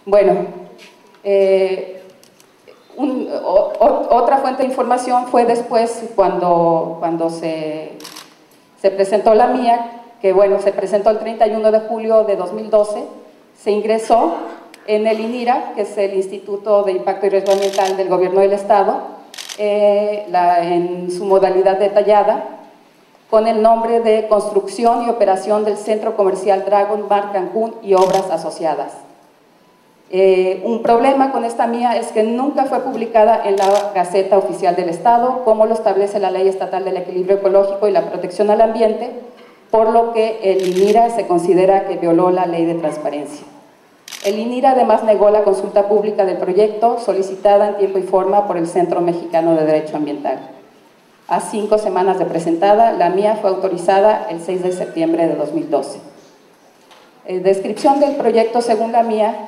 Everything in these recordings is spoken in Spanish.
Bueno, otra fuente de información fue después cuando se presentó la mía, que bueno, se presentó el 31 de julio de 2012, se ingresó en el INIRA, que es el Instituto de Impacto y Riesgo Ambiental del Gobierno del Estado, en su modalidad detallada, con el nombre de Construcción y Operación del Centro Comercial Dragon Mart Cancún y Obras Asociadas. Un problema con esta mía es que nunca fue publicada en la Gaceta Oficial del Estado, como lo establece la Ley Estatal del Equilibrio Ecológico y la Protección al Ambiente, por lo que el INIRA se considera que violó la Ley de Transparencia. El INIRA además negó la consulta pública del proyecto, solicitada en tiempo y forma por el Centro Mexicano de Derecho Ambiental. A 5 semanas de presentada, la mía fue autorizada el 6 de septiembre de 2012. Descripción del proyecto según la mía.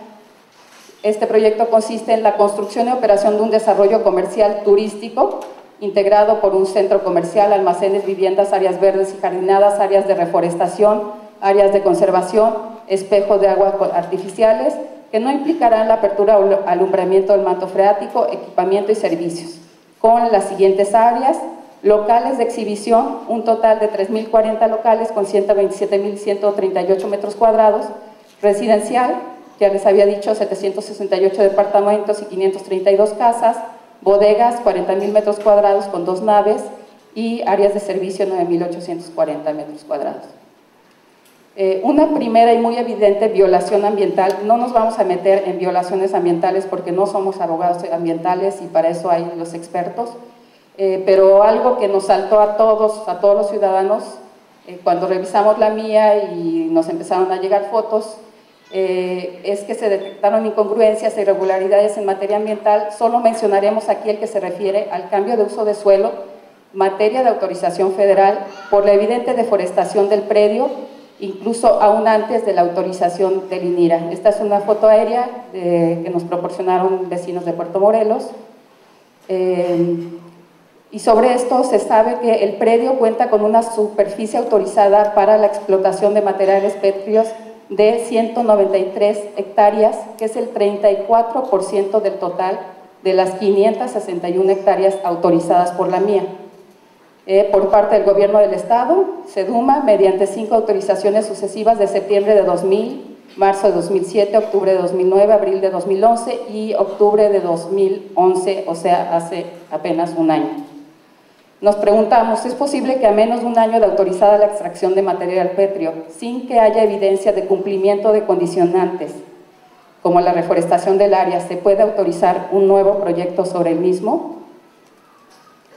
Este proyecto consiste en la construcción y operación de un desarrollo comercial turístico integrado por un centro comercial, almacenes, viviendas, áreas verdes y jardinadas, áreas de reforestación, áreas de conservación, espejos de agua artificiales, que no implicarán la apertura o alumbramiento del manto freático, equipamiento y servicios, con las siguientes áreas: locales de exhibición, un total de 3.040 locales con 127.138 metros cuadrados, residencial, ya les había dicho, 768 departamentos y 532 casas, bodegas, 40.000 metros cuadrados con 2 naves y áreas de servicio, 9.840 metros cuadrados. Una primera y muy evidente violación ambiental. No nos vamos a meter en violaciones ambientales porque no somos abogados ambientales y para eso hay los expertos, pero algo que nos saltó a todos los ciudadanos cuando revisamos la mía y nos empezaron a llegar fotos, es que se detectaron incongruencias e irregularidades en materia ambiental. Solo mencionaremos aquí el que se refiere al cambio de uso de suelo, materia de autorización federal, por la evidente deforestación del predio, incluso aún antes de la autorización del INIRA. Esta es una foto aérea que nos proporcionaron vecinos de Puerto Morelos. Y sobre esto se sabe que el predio cuenta con una superficie autorizada para la explotación de materiales pétreos de 193 hectáreas, que es el 34% del total de las 561 hectáreas autorizadas por la mía. Por parte del Gobierno del Estado, SEDUMA, mediante 5 autorizaciones sucesivas de septiembre de 2000, marzo de 2007, octubre de 2009, abril de 2011 y octubre de 2011, o sea, hace apenas un año. Nos preguntamos, ¿es posible que a menos de un año de autorizada la extracción de material pétreo, sin que haya evidencia de cumplimiento de condicionantes, como la reforestación del área, se pueda autorizar un nuevo proyecto sobre el mismo?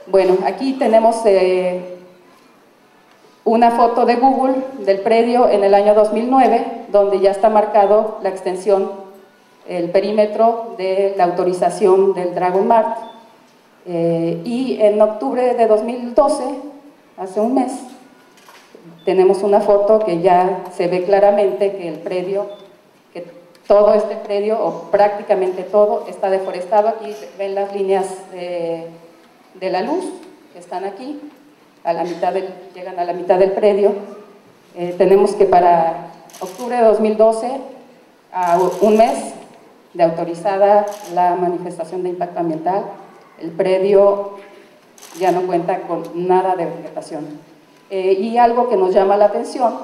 Bueno, aquí tenemos una foto de Google del predio en el año 2009, donde ya está marcado la extensión, el perímetro de la autorización del Dragon Mart. Y en octubre de 2012, hace un mes, tenemos una foto que ya se ve claramente que el predio, que todo este predio, o prácticamente todo, está deforestado. Aquí ven las líneas de la luz que están aquí, llegan a la mitad del predio. Tenemos que para octubre de 2012, a un mes de autorizada la manifestación de impacto ambiental, el predio ya no cuenta con nada de vegetación. Y algo que nos llama la atención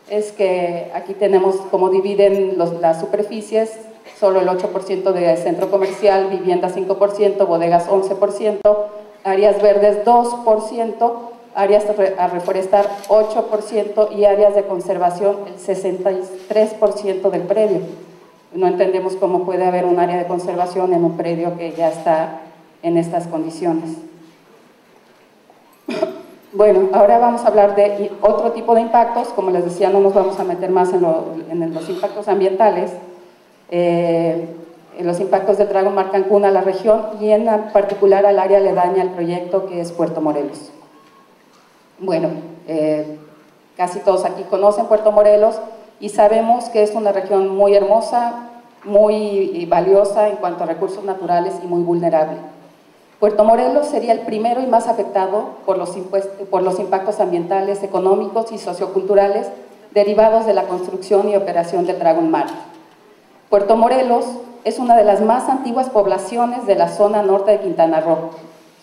es que aquí tenemos cómo dividen las superficies: solo el 8% de centro comercial, vivienda 5%, bodegas 11%, áreas verdes 2%, áreas a reforestar 8% y áreas de conservación el 63% del predio. No entendemos cómo puede haber un área de conservación en un predio que ya está en estas condiciones. Bueno, ahora vamos a hablar de otro tipo de impactos. Como les decía, no nos vamos a meter más en los impactos ambientales, en los impactos del Dragon Mart Cancún a la región y en particular al área aledaña al proyecto, que es Puerto Morelos. Bueno, casi todos aquí conocen Puerto Morelos y sabemos que es una región muy hermosa, muy valiosa en cuanto a recursos naturales y muy vulnerable. Puerto Morelos sería el primero y más afectado por los impactos ambientales, económicos y socioculturales derivados de la construcción y operación del Dragon Mart. Puerto Morelos es una de las más antiguas poblaciones de la zona norte de Quintana Roo.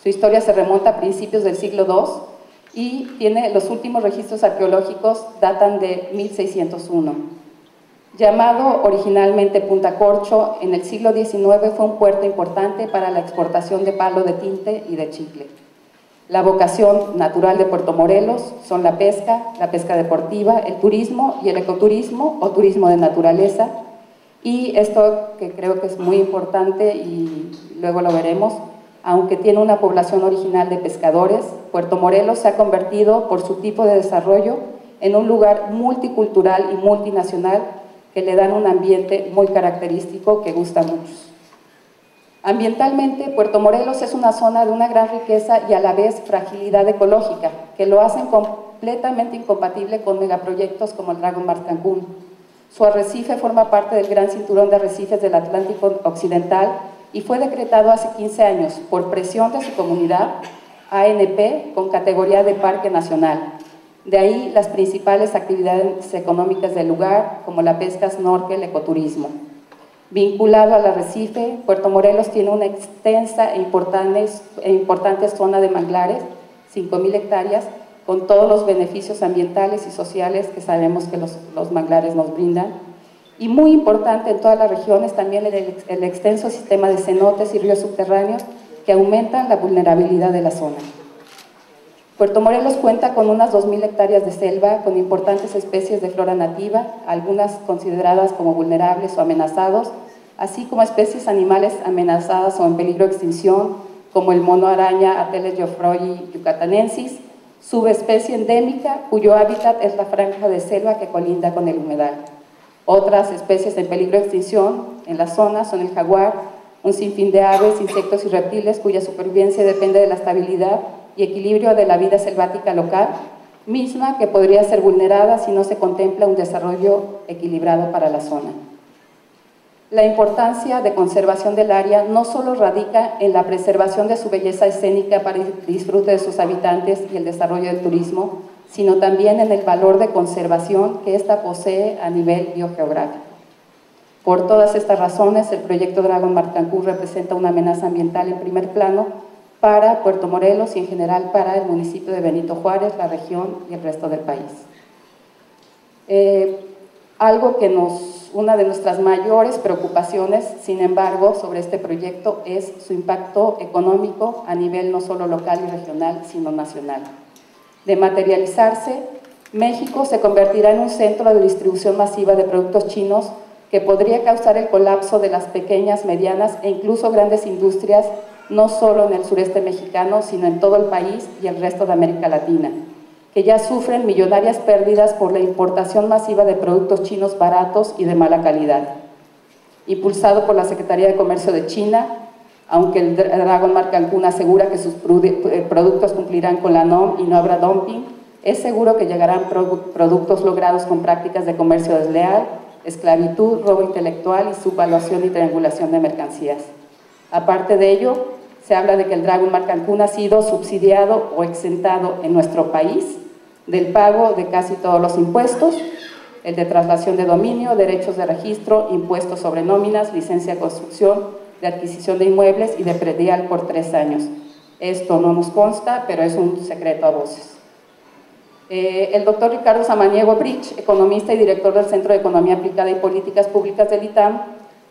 Su historia se remonta a principios del siglo II y los últimos registros arqueológicos datan de 1601. Llamado originalmente Punta Corcho, en el siglo XIX fue un puerto importante para la exportación de palo de tinte y de chicle. La vocación natural de Puerto Morelos son la pesca deportiva, el turismo y el ecoturismo o turismo de naturaleza. Y esto que creo que es muy importante y luego lo veremos, aunque tiene una población original de pescadores, Puerto Morelos se ha convertido por su tipo de desarrollo en un lugar multicultural y multinacional que le dan un ambiente muy característico que gusta a muchos. Ambientalmente, Puerto Morelos es una zona de una gran riqueza y a la vez fragilidad ecológica, que lo hacen completamente incompatible con megaproyectos como el Dragon Mar Cancún. Su arrecife forma parte del gran cinturón de arrecifes del Atlántico Occidental y fue decretado hace 15 años por presión de su comunidad, ANP, con categoría de Parque Nacional. De ahí las principales actividades económicas del lugar, como la pesca, snorkel, ecoturismo. Vinculado al arrecife, Puerto Morelos tiene una extensa e importante zona de manglares, 5,000 hectáreas, con todos los beneficios ambientales y sociales que sabemos que los manglares nos brindan. Y muy importante en todas las regiones también el extenso sistema de cenotes y ríos subterráneos que aumentan la vulnerabilidad de la zona. Puerto Morelos cuenta con unas 2,000 hectáreas de selva con importantes especies de flora nativa, algunas consideradas como vulnerables o amenazados, así como especies animales amenazadas o en peligro de extinción, como el mono araña Ateles geoffroyi yucatanensis, subespecie endémica cuyo hábitat es la franja de selva que colinda con el humedal. Otras especies en peligro de extinción en la zona son el jaguar, un sinfín de aves, insectos y reptiles cuya supervivencia depende de la estabilidad y equilibrio de la vida selvática local, misma que podría ser vulnerada si no se contempla un desarrollo equilibrado para la zona. La importancia de conservación del área no solo radica en la preservación de su belleza escénica para el disfrute de sus habitantes y el desarrollo del turismo, sino también en el valor de conservación que ésta posee a nivel biogeográfico. Por todas estas razones, el proyecto Dragon Mar Cancún representa una amenaza ambiental en primer plano para Puerto Morelos y en general para el municipio de Benito Juárez, la región y el resto del país. Una de nuestras mayores preocupaciones, sin embargo, sobre este proyecto es su impacto económico a nivel no solo local y regional, sino nacional. De materializarse, México se convertirá en un centro de distribución masiva de productos chinos que podría causar el colapso de las pequeñas, medianas e incluso grandes industrias, no solo en el sureste mexicano, sino en todo el país y el resto de América Latina, que ya sufren millonarias pérdidas por la importación masiva de productos chinos baratos y de mala calidad. Impulsado por la Secretaría de Comercio de China, aunque el Dragon Mar Cancún asegura que sus productos cumplirán con la NOM y no habrá dumping, es seguro que llegarán productos logrados con prácticas de comercio desleal, esclavitud, robo intelectual y subvaluación y triangulación de mercancías. Aparte de ello, se habla de que el Dragon Mar Cancún ha sido subsidiado o exentado en nuestro país del pago de casi todos los impuestos, el de traslación de dominio, derechos de registro, impuestos sobre nóminas, licencia de construcción, de adquisición de inmuebles y de predial por 3 años. Esto no nos consta, pero es un secreto a voces. El doctor Ricardo Samaniego Brich, economista y director del Centro de Economía Aplicada y Políticas Públicas del ITAM,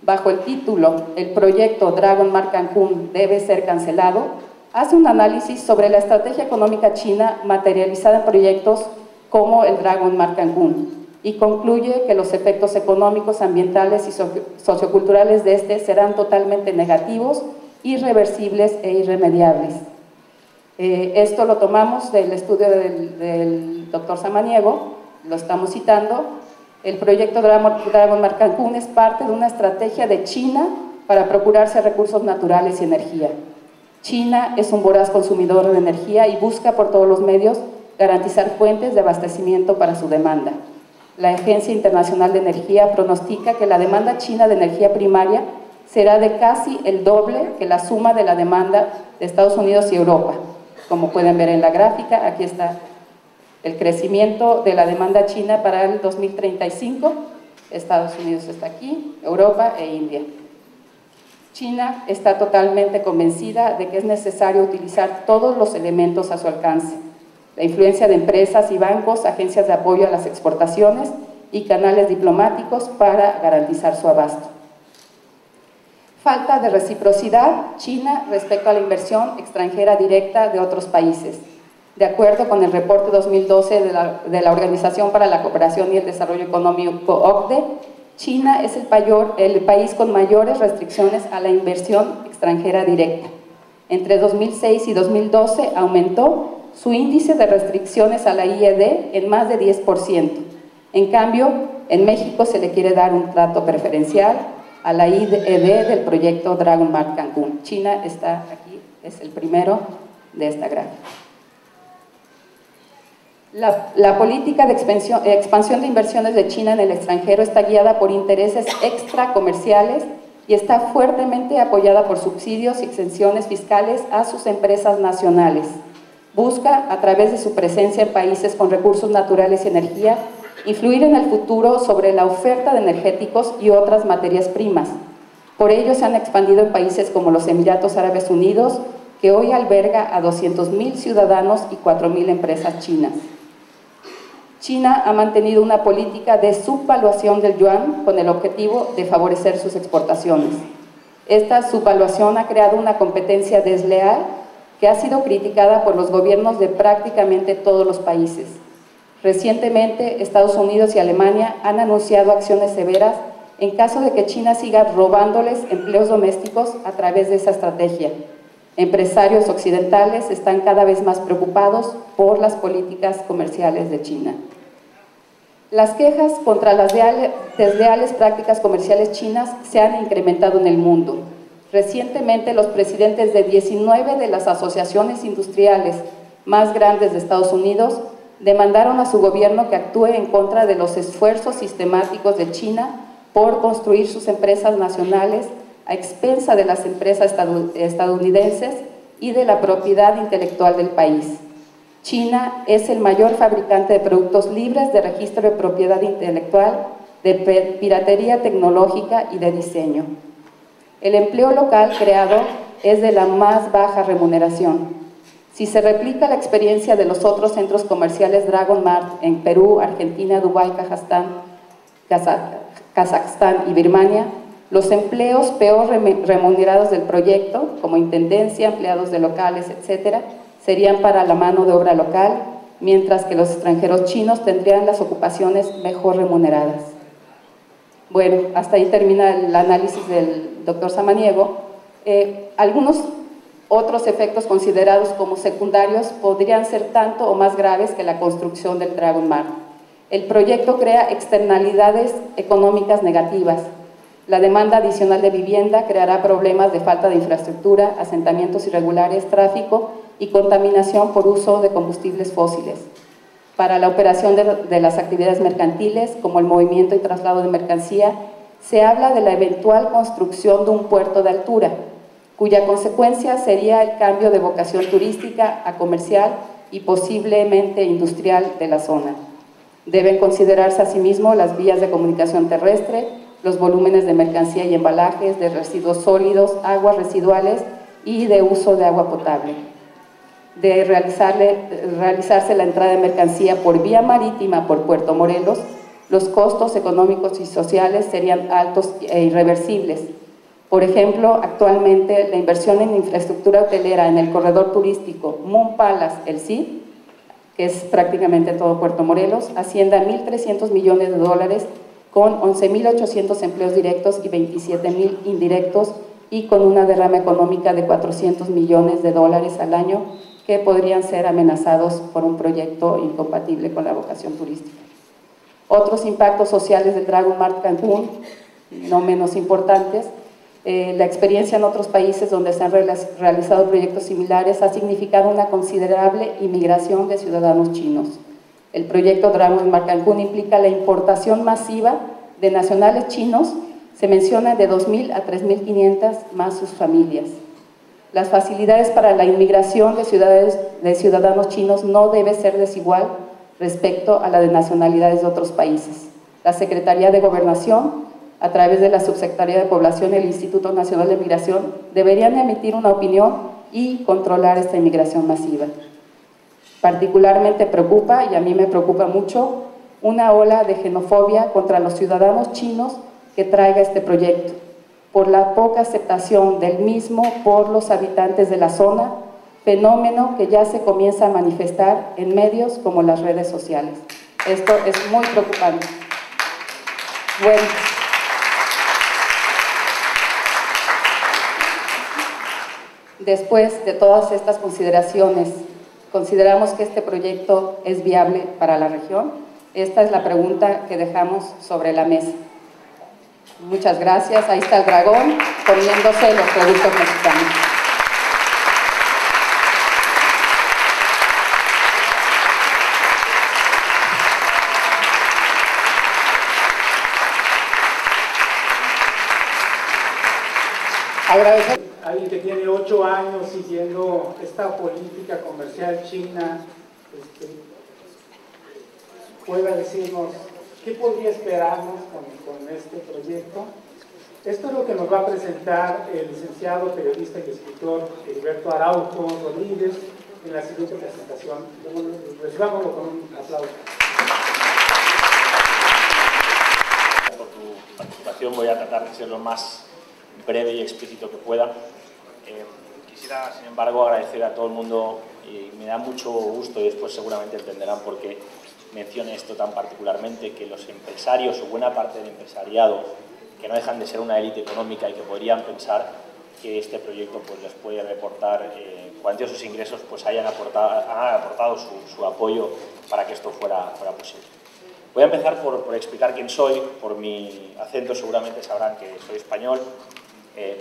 bajo el título «El proyecto Dragon Mar Cancún debe ser cancelado», hace un análisis sobre la estrategia económica china materializada en proyectos como el Dragon Mar Cancún y concluye que los efectos económicos, ambientales y socioculturales de este serán totalmente negativos, irreversibles e irremediables. Esto lo tomamos del estudio del doctor Samaniego, lo estamos citando. El proyecto Dragon Mar Cancún es parte de una estrategia de China para procurarse recursos naturales y energía. China es un voraz consumidor de energía y busca por todos los medios garantizar fuentes de abastecimiento para su demanda. La Agencia Internacional de Energía pronostica que la demanda china de energía primaria será de casi el doble que la suma de la demanda de Estados Unidos y Europa. Como pueden ver en la gráfica, aquí está el crecimiento de la demanda china para el 2035. Estados Unidos está aquí, Europa e India. China está totalmente convencida de que es necesario utilizar todos los elementos a su alcance: la influencia de empresas y bancos, agencias de apoyo a las exportaciones y canales diplomáticos para garantizar su abasto. Falta de reciprocidad China respecto a la inversión extranjera directa de otros países. De acuerdo con el reporte 2012 de la Organización para la Cooperación y el Desarrollo Económico, OCDE, China es el país con mayores restricciones a la inversión extranjera directa. Entre 2006 y 2012 aumentó su índice de restricciones a la IED en más de 10%. En cambio, en México se le quiere dar un trato preferencial a la IED del proyecto Dragon Mart Cancún. China está aquí, es el primero de esta gráfica. La política de expansión de inversiones de China en el extranjero está guiada por intereses extracomerciales y está fuertemente apoyada por subsidios y exenciones fiscales a sus empresas nacionales. Busca, a través de su presencia en países con recursos naturales y energía, influir en el futuro sobre la oferta de energéticos y otras materias primas. Por ello se han expandido en países como los Emiratos Árabes Unidos, que hoy alberga a 200,000 ciudadanos y 4,000 empresas chinas. China ha mantenido una política de subvaluación del yuan con el objetivo de favorecer sus exportaciones. Esta subvaluación ha creado una competencia desleal que ha sido criticada por los gobiernos de prácticamente todos los países. Recientemente, Estados Unidos y Alemania han anunciado acciones severas en caso de que China siga robándoles empleos domésticos a través de esa estrategia. Empresarios occidentales están cada vez más preocupados por las políticas comerciales de China. Las quejas contra las desleales prácticas comerciales chinas se han incrementado en el mundo. Recientemente, los presidentes de 19 de las asociaciones industriales más grandes de Estados Unidos demandaron a su gobierno que actúe en contra de los esfuerzos sistemáticos de China por construir sus empresas nacionales a expensa de las empresas estadounidenses y de la propiedad intelectual del país. China es el mayor fabricante de productos libres de registro de propiedad intelectual, de piratería tecnológica y de diseño. El empleo local creado es de la más baja remuneración. Si se replica la experiencia de los otros centros comerciales Dragon Mart en Perú, Argentina, Dubái, Kazajstán y Birmania, los empleos peor remunerados del proyecto, como intendencia, empleados de locales, etc., serían para la mano de obra local, mientras que los extranjeros chinos tendrían las ocupaciones mejor remuneradas. Bueno, hasta ahí termina el análisis del doctor Samaniego. Algunos otros efectos considerados como secundarios podrían ser tanto o más graves que la construcción del Dragon Mart. El proyecto crea externalidades económicas negativas. La demanda adicional de vivienda creará problemas de falta de infraestructura, asentamientos irregulares, tráfico y contaminación por uso de combustibles fósiles. Para la operación de las actividades mercantiles, como el movimiento y traslado de mercancía, se habla de la eventual construcción de un puerto de altura, cuya consecuencia sería el cambio de vocación turística a comercial y posiblemente industrial de la zona. Deben considerarse asimismo las vías de comunicación terrestre, los volúmenes de mercancía y embalajes, de residuos sólidos, aguas residuales y de uso de agua potable. De realizarse la entrada de mercancía por vía marítima por Puerto Morelos, los costos económicos y sociales serían altos e irreversibles. Por ejemplo, actualmente la inversión en infraestructura hotelera en el corredor turístico Moon Palace, el CID, que es prácticamente todo Puerto Morelos, asciende a $1,300 millones con 11,800 empleos directos y 27,000 indirectos y con una derrama económica de $400 millones al año que podrían ser amenazados por un proyecto incompatible con la vocación turística. Otros impactos sociales del Dragon Mart Cancún, no menos importantes, la experiencia en otros países donde se han realizado proyectos similares ha significado una considerable inmigración de ciudadanos chinos. El proyecto Dragon Mart Cancún implica la importación masiva de nacionales chinos, se menciona de 2,000 a 3,500 más sus familias. Las facilidades para la inmigración de ciudadanos chinos no debe ser desigual respecto a la de nacionalidades de otros países. la Secretaría de Gobernación, a través de la Subsecretaría de Población y el Instituto Nacional de Migración, deberían emitir una opinión y controlar esta inmigración masiva. Particularmente preocupa, y a mí me preocupa mucho, una ola de xenofobia contra los ciudadanos chinos que traiga este proyecto, por la poca aceptación del mismo por los habitantes de la zona, fenómeno que ya se comienza a manifestar en medios como las redes sociales. Esto es muy preocupante. Bueno, después de todas estas consideraciones, ¿consideramos que este proyecto es viable para la región? Esta es la pregunta que dejamos sobre la mesa. Muchas gracias. Ahí está el dragón comiéndose los productos mexicanos. Agradecer. Alguien que tiene 8 años siguiendo esta política comercial china, pueda decirnos qué podría esperarnos con este proyecto. Esto es lo que nos va a presentar el licenciado, periodista y escritor Heriberto Araujo Rodríguez en la siguiente presentación. Recibámoslo con un aplauso. Por tu participación voy a tratar de ser lo más breve y explícito que pueda. Quisiera, sin embargo, agradecer a todo el mundo y me da mucho gusto, y después seguramente entenderán por qué mencione esto tan particularmente, que los empresarios o buena parte del empresariado, que no dejan de ser una élite económica y que podrían pensar que este proyecto pues, les puede reportar cuantiosos ingresos, pues han aportado su apoyo para que esto fuera posible. Voy a empezar por explicar quién soy. Por mi acento seguramente sabrán que soy español.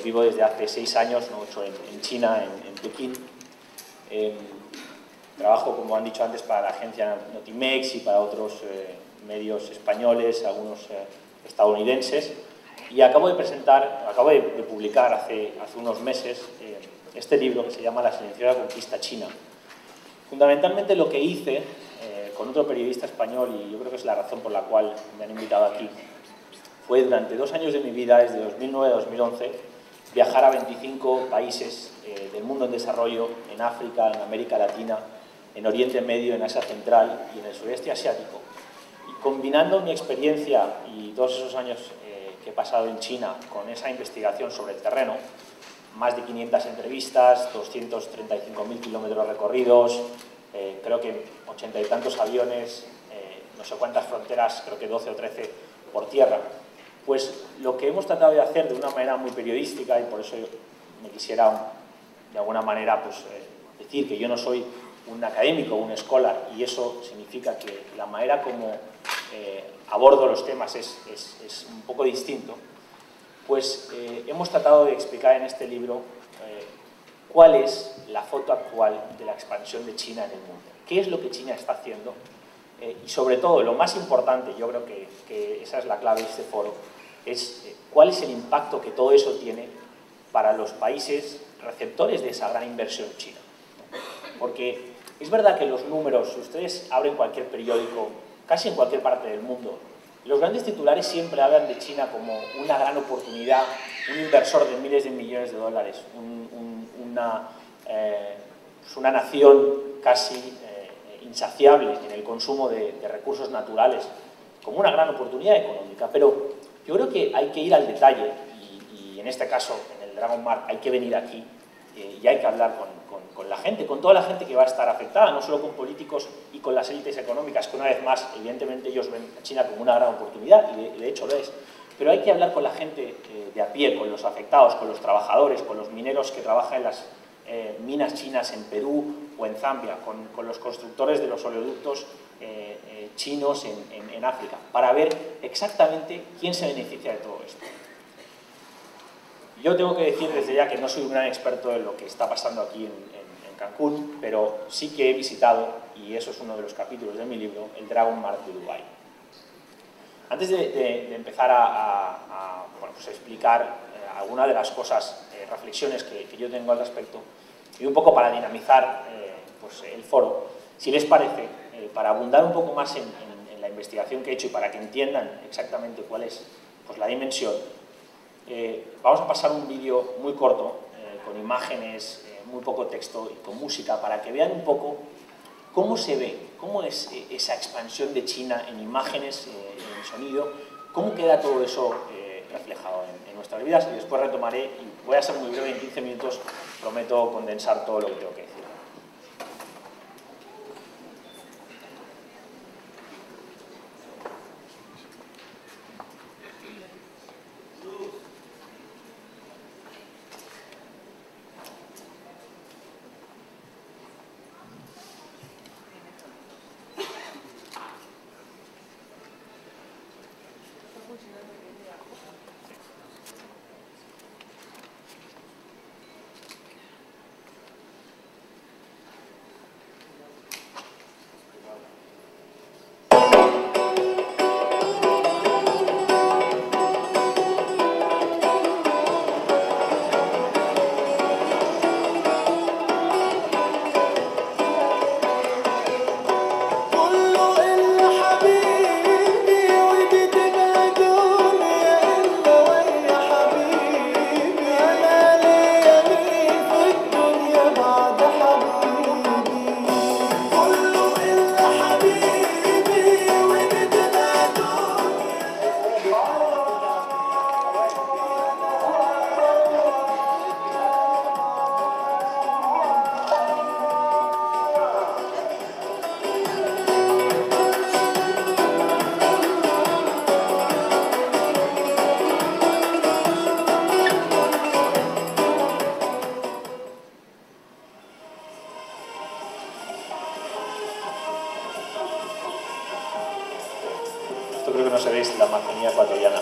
Vivo desde hace 6 años, no 8, en China, en Pekín. Trabajo, como han dicho antes, para la agencia Notimex y para otros medios españoles, algunos estadounidenses. Y acabo de publicar hace unos meses este libro que se llama La silenciosa conquista china. Fundamentalmente lo que hice con otro periodista español, y yo creo que es la razón por la cual me han invitado aquí, fue durante 2 años de mi vida, desde 2009 a 2011, viajar a 25 países del mundo en desarrollo, en África, en América Latina, en Oriente Medio, en Asia Central y en el sureste asiático. Y combinando mi experiencia y todos esos años que he pasado en China con esa investigación sobre el terreno, más de 500 entrevistas, 235.000 kilómetros recorridos, creo que 80 y tantos aviones, no sé cuántas fronteras, creo que 12 o 13 por tierra. Pues lo que hemos tratado de hacer de una manera muy periodística, y por eso me quisiera de alguna manera pues, decir que yo no soy un académico, un scholar, y eso significa que la manera como abordo los temas es un poco distinto, pues hemos tratado de explicar en este libro cuál es la foto actual de la expansión de China en el mundo, qué es lo que China está haciendo y sobre todo, lo más importante, yo creo que esa es la clave de este foro, es cuál es el impacto que todo eso tiene para los países receptores de esa gran inversión china. Porque es verdad que los números, ustedes abren cualquier periódico, casi en cualquier parte del mundo, los grandes titulares siempre hablan de China como una gran oportunidad, un inversor de miles de millones de dólares, una nación casi insaciable en el consumo de recursos naturales, como una gran oportunidad económica. Pero yo creo que hay que ir al detalle y en este caso, en el Dragon Mark, hay que venir aquí y hay que hablar con la gente, con toda la gente que va a estar afectada, no solo con políticos y con las élites económicas, que una vez más, evidentemente, ellos ven a China como una gran oportunidad, y de hecho lo es. Pero hay que hablar con la gente de a pie, con los afectados, con los trabajadores, con los mineros que trabajan en las minas chinas en Perú o en Zambia, con los constructores de los oleoductos chinos en África, para ver exactamente quién se beneficia de todo esto. Yo tengo que decir desde ya que no soy un gran experto en lo que está pasando aquí en Cancún, pero sí que he visitado, y eso es uno de los capítulos de mi libro, el Dragon Mark de Dubái. Antes de empezar a explicar algunas de las cosas, reflexiones que yo tengo al respecto, y un poco para dinamizar el foro, si les parece, para abundar un poco más en la investigación que he hecho y para que entiendan exactamente cuál es pues, la dimensión, vamos a pasar un vídeo muy corto, con imágenes, muy poco texto y con música, para que vean un poco cómo se ve, cómo es esa expansión de China en imágenes, en sonido, cómo queda todo eso reflejado en nuestras vidas, y después retomaré, y voy a ser muy breve, en 15 minutos prometo condensar todo lo que tengo que decir. Esto creo que no sabéis, la Amazonía ecuatoriana.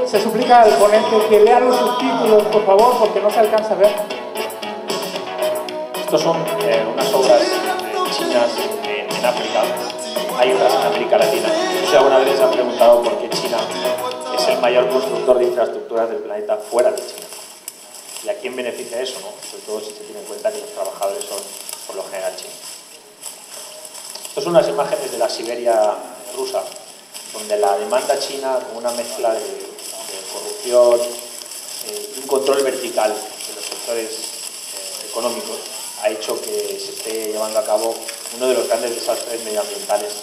Se suplica al ponente que lea los subtítulos, por favor, porque no se alcanza a ver. Estos son unas obras chinas en África. Hay otras en América Latina. No sé si alguna vez les han preguntado por qué China es el mayor constructor de infraestructuras del planeta fuera de China. ¿Y a quién beneficia eso, no? Sobre todo si se tiene en cuenta que los trabajadores son, por lo general, chinos. Estas son unas imágenes de la Siberia rusa, donde la demanda china, con una mezcla de corrupción y un control vertical de los sectores económicos, ha hecho que se esté llevando a cabo uno de los grandes desastres medioambientales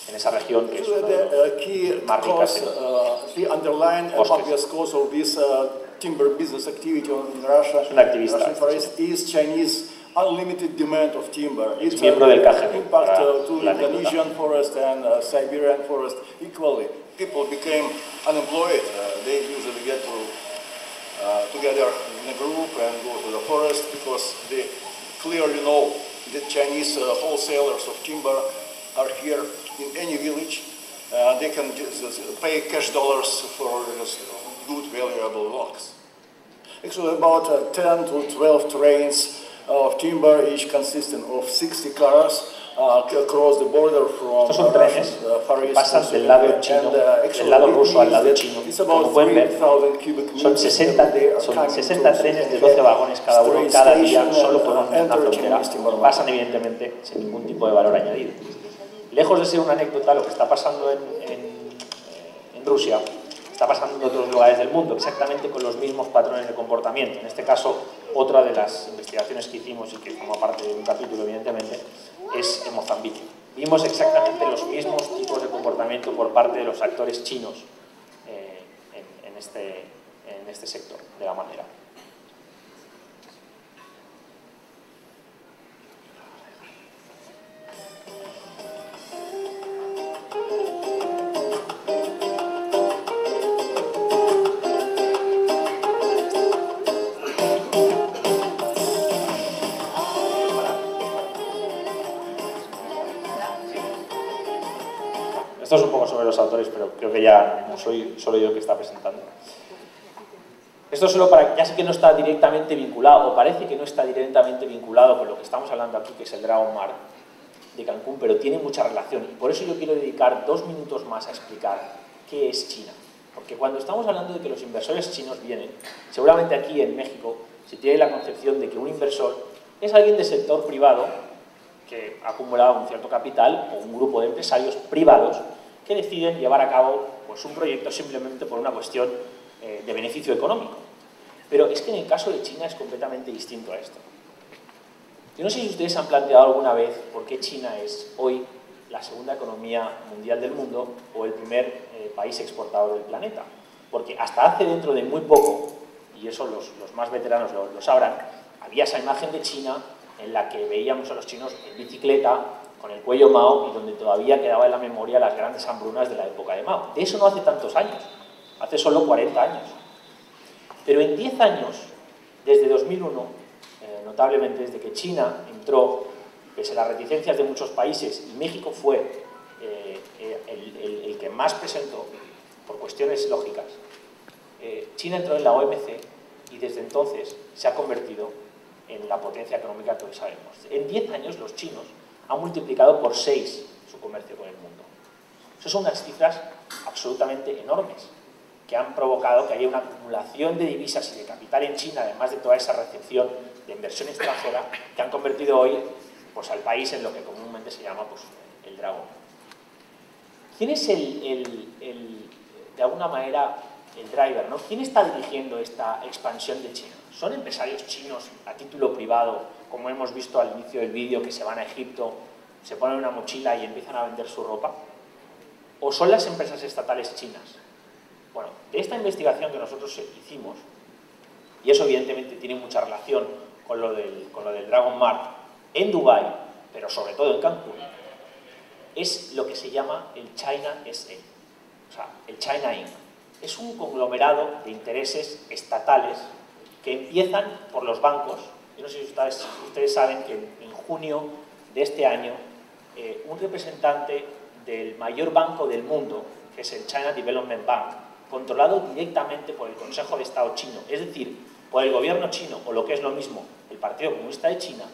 en esa región, que es una de las más ricas en bosques. Timber business activity in Russia. Es un activista. Russian forest is Chinese unlimited demand of timber. Es miembro del KGB. Impact to Indonesian forest and Siberian forest equally. People became unemployed. They usually get together in a group and go to the forest because they clearly know that Chinese wholesalers of timber are here in any village. They can just pay cash dollars for good valuable logs. Actually, about 10 to 12 trains of timber, each consisting of 60 cars, across the border from Estos son trenes que pasan del lado chino, del lado ruso al lado chino. Como pueden ver, son 60 trenes de 12 vagones cada uno, cada día, solo por una frontera. Pasan evidentemente sin ningún tipo de valor añadido. Lejos de ser una anécdota, lo que está pasando en Rusia está pasando en otros lugares del mundo, exactamente con los mismos patrones de comportamiento. En este caso, otra de las investigaciones que hicimos y que forma parte de un capítulo, evidentemente, es en Mozambique. Vimos exactamente los mismos tipos de comportamiento por parte de los actores chinos en este sector de la madera. Esto es un poco sobre los autores, pero creo que ya no soy solo yo el que está presentando. Esto solo para, ya sé que no está directamente vinculado, o parece que no está directamente vinculado con lo que estamos hablando aquí, que es el Dragon Mar de Cancún, pero tiene mucha relación. Y por eso yo quiero dedicar 2 minutos más a explicar qué es China. Porque cuando estamos hablando de que los inversores chinos vienen, seguramente aquí en México se tiene la concepción de que un inversor es alguien del sector privado que ha acumulado un cierto capital o un grupo de empresarios privados que deciden llevar a cabo pues, un proyecto simplemente por una cuestión de beneficio económico. Pero es que en el caso de China es completamente distinto a esto. Yo no sé si ustedes han planteado alguna vez por qué China es hoy la segunda economía mundial del mundo o el primer país exportador del planeta. Porque hasta hace dentro de muy poco, y eso los más veteranos lo sabrán, había esa imagen de China en la que veíamos a los chinos en bicicleta, con el cuello Mao, y donde todavía quedaba en la memoria las grandes hambrunas de la época de Mao. De eso no hace tantos años, hace solo 40 años. Pero en 10 años, desde 2001, notablemente desde que China entró, pese a las reticencias de muchos países, y México fue el que más presentó, por cuestiones lógicas, China entró en la OMC y desde entonces se ha convertido en la potencia económica que hoy sabemos. En 10 años los chinos han multiplicado por 6 su comercio con el mundo. Eso son unas cifras absolutamente enormes que han provocado que haya una acumulación de divisas y de capital en China, además de toda esa recepción de inversión extranjera, que han convertido hoy pues, al país en lo que comúnmente se llama pues, el dragón. ¿Quién es de alguna manera, el driver, ¿no? ¿Quién está dirigiendo esta expansión de China? ¿Son empresarios chinos a título privado, como hemos visto al inicio del vídeo, que se van a Egipto, se ponen una mochila y empiezan a vender su ropa? ¿O son las empresas estatales chinas? Bueno, de esta investigación que nosotros hicimos, y eso evidentemente tiene mucha relación con lo del Dragon Mar en Dubái, pero sobre todo en Cancún, es lo que se llama el China SA, o sea, el China Inc. Es un conglomerado de intereses estatales que empiezan por los bancos. Yo no sé si ustedes saben que en junio de este año un representante del mayor banco del mundo, que es el China Development Bank, controlado directamente por el Consejo de Estado chino, es decir, por el gobierno chino, o lo que es lo mismo, el Partido Comunista de China,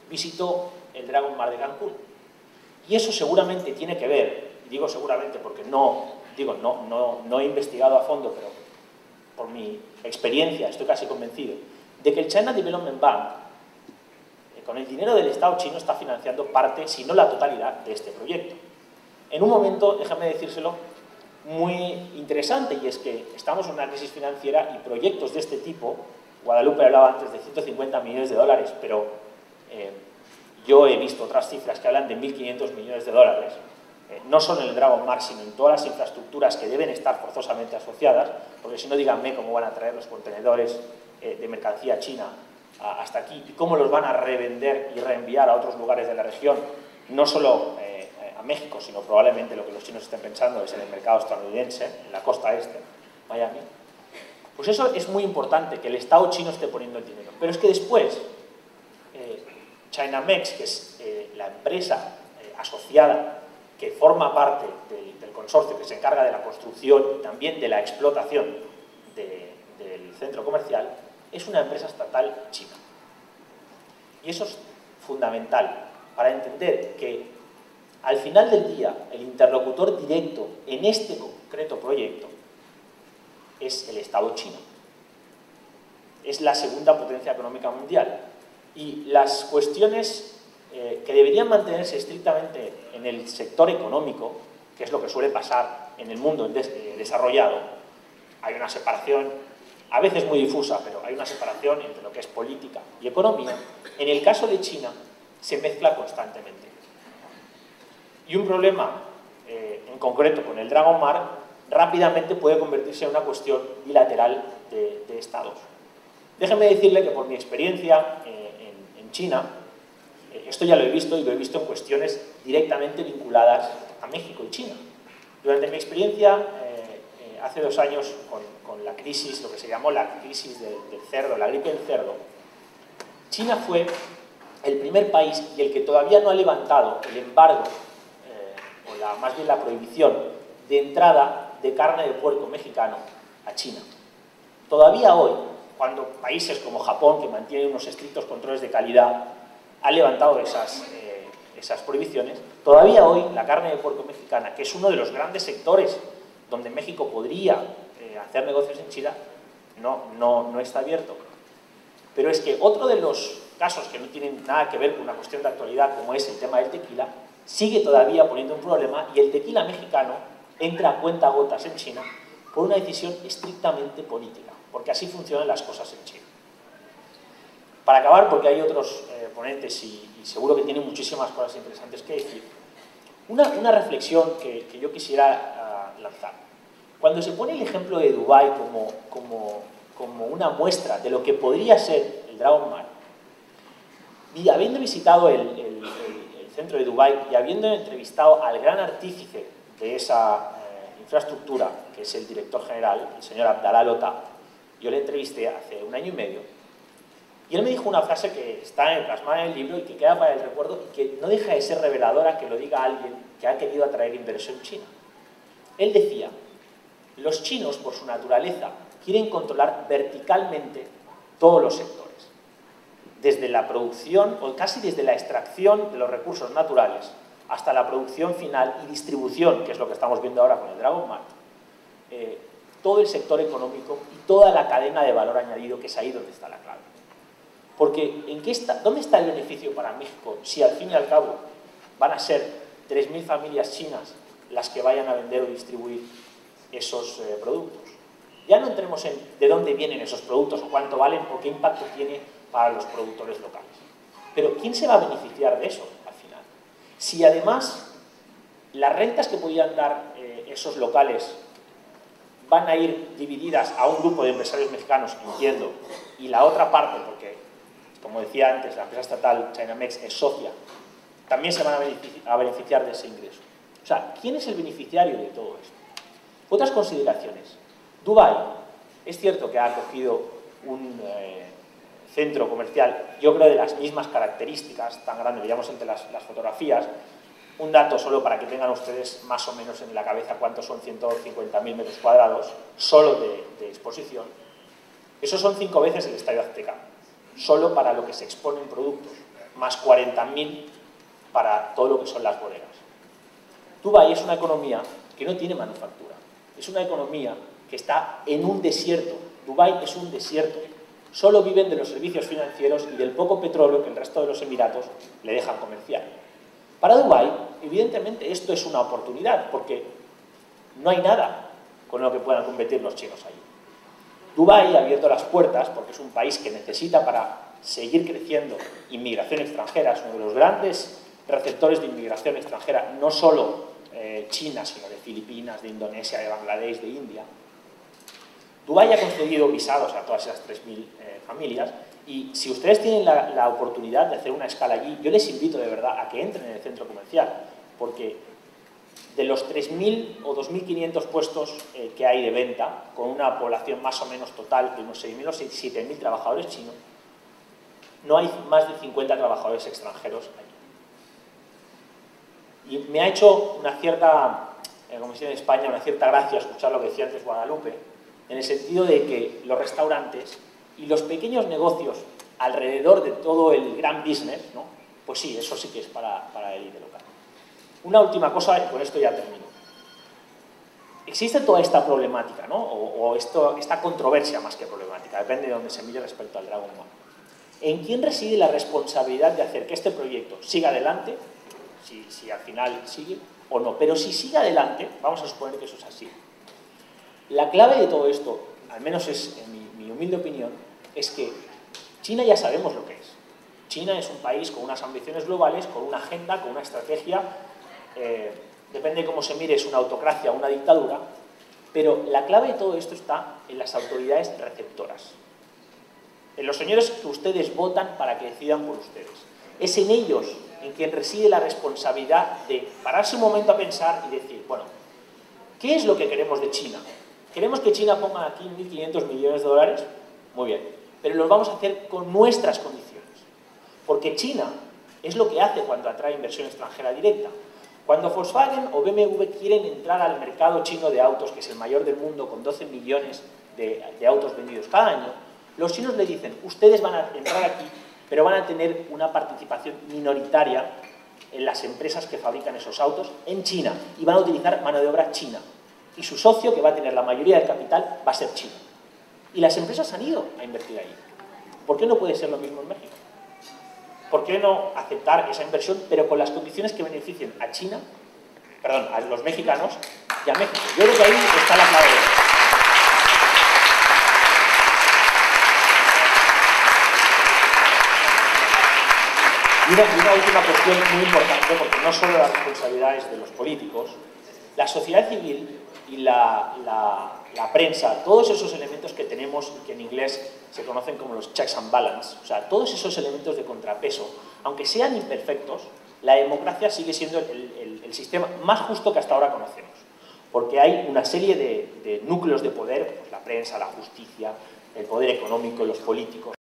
visitó el Dragon Mar de Cancún. Y eso seguramente tiene que ver, y digo seguramente porque no he investigado a fondo, pero por mi experiencia estoy casi convencido, de que el China Development Bank, con el dinero del Estado chino, está financiando parte, si no la totalidad, de este proyecto. En un momento, déjame decírselo, muy interesante, y es que estamos en una crisis financiera y proyectos de este tipo, Guadalupe hablaba antes de 150 millones de dólares, pero yo he visto otras cifras que hablan de 1.500 millones de dólares, no solo en el Dragon Mar, sino en todas las infraestructuras que deben estar forzosamente asociadas, porque si no, díganme cómo van a traer los contenedores de mercancía china hasta aquí y cómo los van a revender y reenviar a otros lugares de la región, no solo a México, sino probablemente lo que los chinos estén pensando es en el mercado estadounidense, en la costa este, Miami. Pues eso es muy importante, que el Estado chino esté poniendo el dinero. Pero es que después, Chinamex, que es la empresa asociada que forma parte del consorcio que se encarga de la construcción y también de la explotación del centro comercial, es una empresa estatal china. Y eso es fundamental para entender que al final del día el interlocutor directo en este concreto proyecto es el Estado chino. Es la segunda potencia económica mundial. Y las cuestiones que deberían mantenerse estrictamente en el sector económico, que es lo que suele pasar en el mundo desarrollado, hay una separación, a veces muy difusa, pero hay una separación entre lo que es política y economía. En el caso de China se mezcla constantemente. Y un problema en concreto con el Dragon Mar rápidamente puede convertirse en una cuestión bilateral de estados. Déjenme decirle que por mi experiencia en China, esto ya lo he visto y lo he visto en cuestiones directamente vinculadas a México y China. Durante mi experiencia, hace 2 años, con la crisis, lo que se llamó la crisis del cerdo, la gripe del cerdo, China fue el primer país y el que todavía no ha levantado el embargo o más bien la prohibición de entrada de carne de puerco mexicano a China. Todavía hoy, cuando países como Japón, que mantienen unos estrictos controles de calidad, han levantado esas prohibiciones, todavía hoy la carne de puerco mexicana, que es uno de los grandes sectores donde México podría hacer negocios en China, no está abierto. Pero es que otro de los casos que no tienen nada que ver con una cuestión de actualidad, como es el tema del tequila, sigue todavía poniendo un problema, y el tequila mexicano entra a cuentagotas en China por una decisión estrictamente política, porque así funcionan las cosas en China. Para acabar, porque hay otros ponentes y seguro que tienen muchísimas cosas interesantes que decir, una reflexión que yo quisiera lanzar. Cuando se pone el ejemplo de Dubái como una muestra de lo que podría ser el Dragon Mart, y habiendo visitado el centro de Dubái y habiendo entrevistado al gran artífice de esa infraestructura, que es el director general, el señor Abdallah Lota, yo le entrevisté hace 1 año y medio, y él me dijo una frase que está plasmada en el libro y que queda para el recuerdo y que no deja de ser reveladora que lo diga alguien que ha querido atraer inversión china. Él decía: los chinos, por su naturaleza, quieren controlar verticalmente todos los sectores, desde la producción o casi desde la extracción de los recursos naturales hasta la producción final y distribución, que es lo que estamos viendo ahora con el Dragon Mart, todo el sector económico y toda la cadena de valor añadido, que es ahí donde está la clave. Porque ¿dónde está el beneficio para México si al fin y al cabo van a ser 3.000 familias chinas las que vayan a vender o distribuir esos productos? Ya no entremos en de dónde vienen esos productos o cuánto valen o qué impacto tiene para los productores locales. Pero ¿quién se va a beneficiar de eso al final? Si además las rentas que podían dar esos locales van a ir divididas a un grupo de empresarios mexicanos, entiendo, y la otra parte, porque, como decía antes, la empresa estatal Chinamex es socia, también se van a beneficiar de ese ingreso. O sea, ¿quién es el beneficiario de todo esto? Otras consideraciones. Dubái, es cierto que ha acogido un centro comercial, yo creo de las mismas características, tan grande, veíamos entre las fotografías. Un dato solo para que tengan ustedes más o menos en la cabeza cuántos son 150.000 metros cuadrados solo de exposición. Esos son 5 veces el Estadio Azteca, solo para lo que se expone en productos, más 40.000 para todo lo que son las bodegas. Dubái es una economía que no tiene manufactura, es una economía que está en un desierto. Dubái es un desierto, solo viven de los servicios financieros y del poco petróleo que el resto de los Emiratos le dejan comerciar. Para Dubái, evidentemente, esto es una oportunidad, porque no hay nada con lo que puedan competir los chinos allí. Dubái ha abierto las puertas porque es un país que necesita, para seguir creciendo, inmigración extranjera. Es uno de los grandes receptores de inmigración extranjera, no solo China, sino de Filipinas, de Indonesia, de Bangladesh, de India. Dubái ha concedido visados a todas esas 3.000 familias, y si ustedes tienen la oportunidad de hacer una escala allí, yo les invito de verdad a que entren en el centro comercial, porque de los 3.000 o 2.500 puestos que hay de venta, con una población más o menos total de unos 6.000 o 7.000 trabajadores chinos, no hay más de 50 trabajadores extranjeros allí. Y me ha hecho una cierta, como decía en España, una cierta gracia escuchar lo que decía antes Guadalupe, en el sentido de que los restaurantes y los pequeños negocios alrededor de todo el gran business, ¿no? Pues sí, eso sí que es para la élite local. Una última cosa, y con esto ya termino. Existe toda esta problemática, ¿no? o esta controversia más que problemática, depende de dónde se mire respecto al Dragon Mart. ¿En quién reside la responsabilidad de hacer que este proyecto siga adelante, si al final sigue o no? Pero si sigue adelante, vamos a suponer que eso es así. La clave de todo esto, al menos es en mi humilde opinión, es que China ya sabemos lo que es. China es un país con unas ambiciones globales, con una agenda, con una estrategia, depende de cómo se mire, es una autocracia o una dictadura, pero la clave de todo esto está en las autoridades receptoras, en los señores que ustedes votan para que decidan por ustedes. Es en ellos en quien reside la responsabilidad de pararse un momento a pensar y decir, bueno, ¿qué es lo que queremos de China? ¿Queremos que China ponga aquí 1.500 millones de dólares? Muy bien, pero los vamos a hacer con nuestras condiciones. Porque China es lo que hace cuando atrae inversión extranjera directa. Cuando Volkswagen o BMW quieren entrar al mercado chino de autos, que es el mayor del mundo, con 12 millones de autos vendidos cada año, los chinos le dicen, ustedes van a entrar aquí, pero van a tener una participación minoritaria en las empresas que fabrican esos autos en China y van a utilizar mano de obra china. Y su socio, que va a tener la mayoría del capital, va a ser chino. Y las empresas han ido a invertir ahí. ¿Por qué no puede ser lo mismo en México? ¿Por qué no aceptar esa inversión, pero con las condiciones que beneficien a China, perdón, a los mexicanos y a México? Yo creo que ahí está la clave. Y una última cuestión muy importante, porque no solo las responsabilidades de los políticos, la sociedad civil y la prensa, todos esos elementos que tenemos, que en inglés se conocen como los checks and balance, o sea, todos esos elementos de contrapeso, aunque sean imperfectos, la democracia sigue siendo el sistema más justo que hasta ahora conocemos, porque hay una serie de núcleos de poder, pues la prensa, la justicia, el poder económico, los políticos.